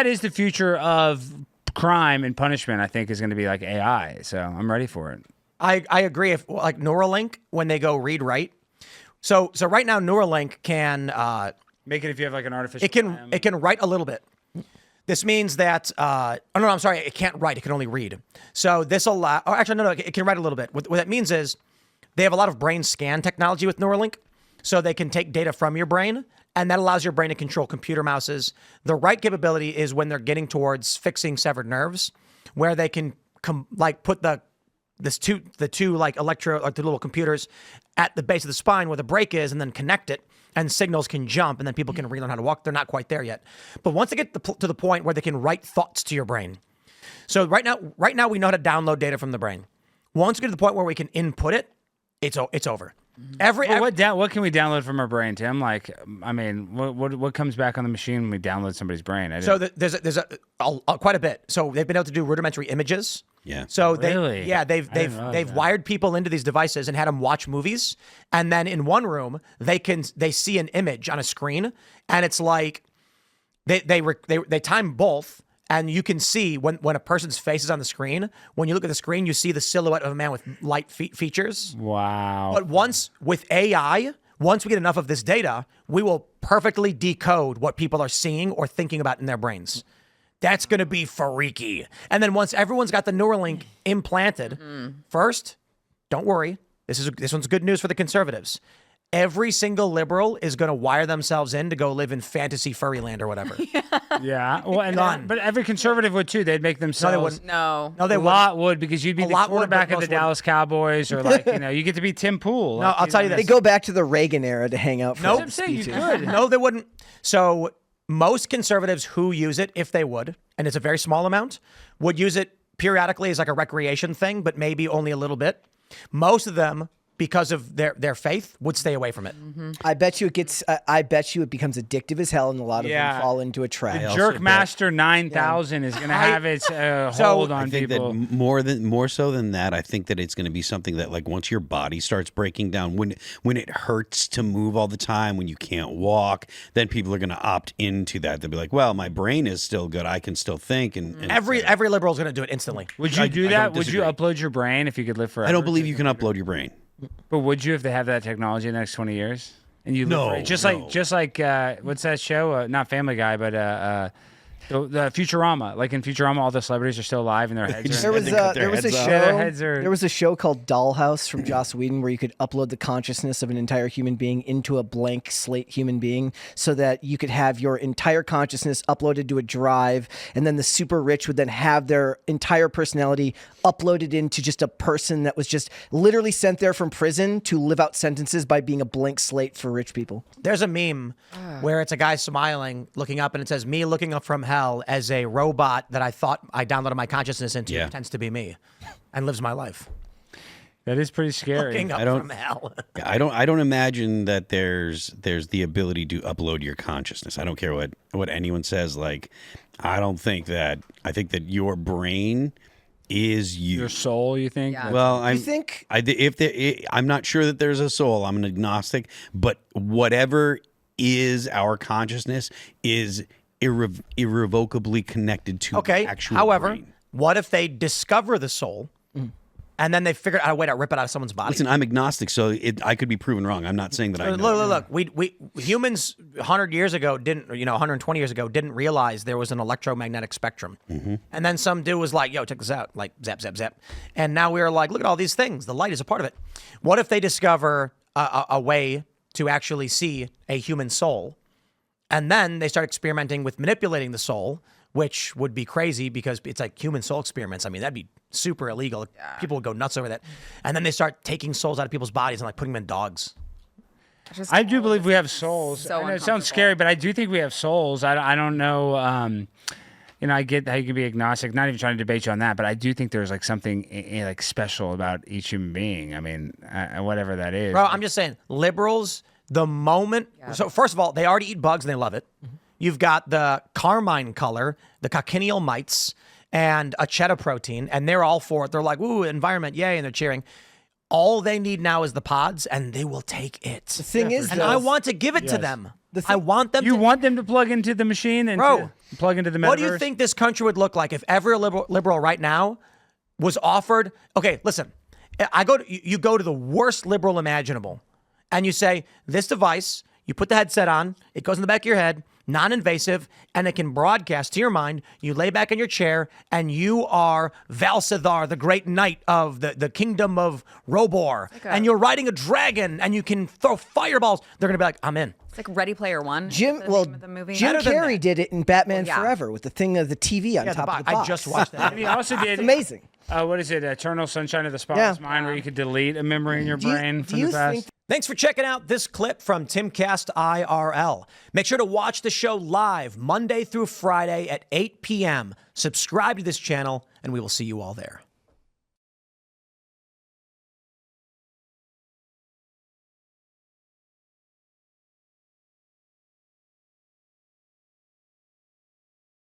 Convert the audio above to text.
that is the future of crime and punishment. I think is going to be like AI. So I'm ready for it. I agree. If like Neuralink, when they go read write, so right now Neuralink can make it if you have like an artificial. It can write a little bit. This means that no, I'm sorry, it can't write. It can only read. So this allow. Oh, actually, no, it can write a little bit. What that means is they have a lot of brain scan technology with Neuralink, so they can take data from your brain, and that allows your brain to control computer mouses. The right capability is when they're getting towards fixing severed nerves, where they can put the two like the little computers at the base of the spine where the break is, and then connect it, and signals can jump, and then people can relearn how to walk. They're not quite there yet, but once they get to the point where they can write thoughts to your brain. So right now we know how to download data from the brain. Once we get to the point where we can input it, it's over. What can we download from our brain, Tim? Like, I mean, what comes back on the machine when we download somebody's brain? So there's quite a bit. So they've been able to do rudimentary images. Yeah. So really? they've wired people into these devices and had them watch movies, and then in one room they see an image on a screen, and it's like they time both. And you can see when a person's face is on the screen, when you look at the screen, you see the silhouette of a man with light features. Wow. But with AI, once we get enough of this data, we will perfectly decode what people are seeing or thinking about in their brains. That's going to be freaky. And then once everyone's got the Neuralink implanted, first, don't worry. This one's good news for the conservatives. Every single liberal is going to wire themselves in to go live in fantasy furry land or whatever. Yeah. Well, but every conservative would too. They'd make themselves. No, they wouldn't. No, they a lot would, because you'd be the quarterback of the most Dallas Cowboys, or like, you get to be Tim Pool. No, I'll tell you They this. go back to the Reagan era to hang out for Nope. some I'm saying you speeches. could. No, they wouldn't. So most conservatives who use it, if they would, and it's a very small amount, would use it periodically as like a recreation thing, but maybe only a little bit. Most of them, because of their faith, would stay away from it. I bet you it gets. I bet you it becomes addictive as hell, and a lot of them fall into a trap. Jerkmaster 9000 is going to have its hold on I think people. that more so than that, I think that it's going to be something that, like, once your body starts breaking down, when it hurts to move all the time, when you can't walk, then people are going to opt into that. They'll be like, well, my brain is still good, I can still think. And Every liberal is going to do it instantly. Would you do that? Would you disagree. upload your brain if you could live forever? I don't believe you can upload your brain. But would you if they have that technology in the next 20 years? And you No, live just no. like what's that show? Not Family Guy, but the Futurama. Like in Futurama, all the celebrities are still alive and their heads are. There was a show. Their heads are- There was a show called Dollhouse from Joss Whedon where you could upload the consciousness of an entire human being into a blank slate human being, so that you could have your entire consciousness uploaded to a drive, and then the super rich would then have their entire personality uploaded into just a person that was just literally sent there from prison to live out sentences by being a blank slate for rich people. There's a meme where it's a guy smiling, looking up, and it says, "Me looking up from hell as a robot that I thought I downloaded my consciousness into pretends to be me and lives my life." That is pretty scary. Looking up from hell. I don't imagine that there's the ability to upload your consciousness. I don't care what anyone says. Like, I think that your brain is you. Your soul, you think? Yeah. Well, I'm not sure that there's a soul. I'm an agnostic, but whatever is our consciousness is irrevocably connected to Okay. actual However, brain. what if they discover the soul and then they figure out a way to rip it out of someone's body? Listen, I'm agnostic, so I could be proven wrong. I'm not saying that I know. Look. We humans 100 years ago 120 years ago didn't realize there was an electromagnetic spectrum. And then some dude was like, "Yo, check this out!" Like zap, zap, zap. And now we're like, "Look at all these things. The light is a part of it." What if they discover a way to actually see a human soul, and then they start experimenting with manipulating the soul, which would be crazy because it's like human soul experiments. I mean, that'd be super illegal. People would go nuts over that. And then they start taking souls out of people's bodies and like putting them in dogs. I do believe we have souls. So I know it sounds scary, but I do think we have souls. I don't know. I get how you can be agnostic. Not even trying to debate you on that, but I do think there's like something like special about each human being. I mean, whatever that is. Bro, I'm just saying, liberals, the moment. So first of all, they already eat bugs and they love it. You've got the carmine color, the cochineal mites, and a cheddar protein, and they're all for it. They're like, "Ooh, environment, yay," and they're cheering. All they need now is the pods, and they will take it. The thing is, And though, I want to give it to them. I want them You to. want them to plug into the machine and Bro, to plug into the metaverse? What do you think this country would look like if every liberal right now was offered? Okay, listen. You go to the worst liberal imaginable, and you say, this device, you put the headset on, it goes in the back of your head, non-invasive, and it can broadcast to your mind. You lay back in your chair, and you are Valsithar, the great knight of the kingdom of Robor, and you're riding a dragon, and you can throw fireballs. They're going to be like, I'm in. It's like Ready Player One. Jim the name of the movie. Jim Better than Carrey that. did it in Batman yeah. Forever with the thing of the TV on top of the box. I just watched that. And he also did. It's amazing. What is it? Eternal Sunshine of the Spotless Mind, where you could delete a memory in your brain from the past. Thanks for checking out this clip from Timcast IRL. Make sure to watch the show live Monday through Friday at 8 p.m. Subscribe to this channel, and we will see you all there.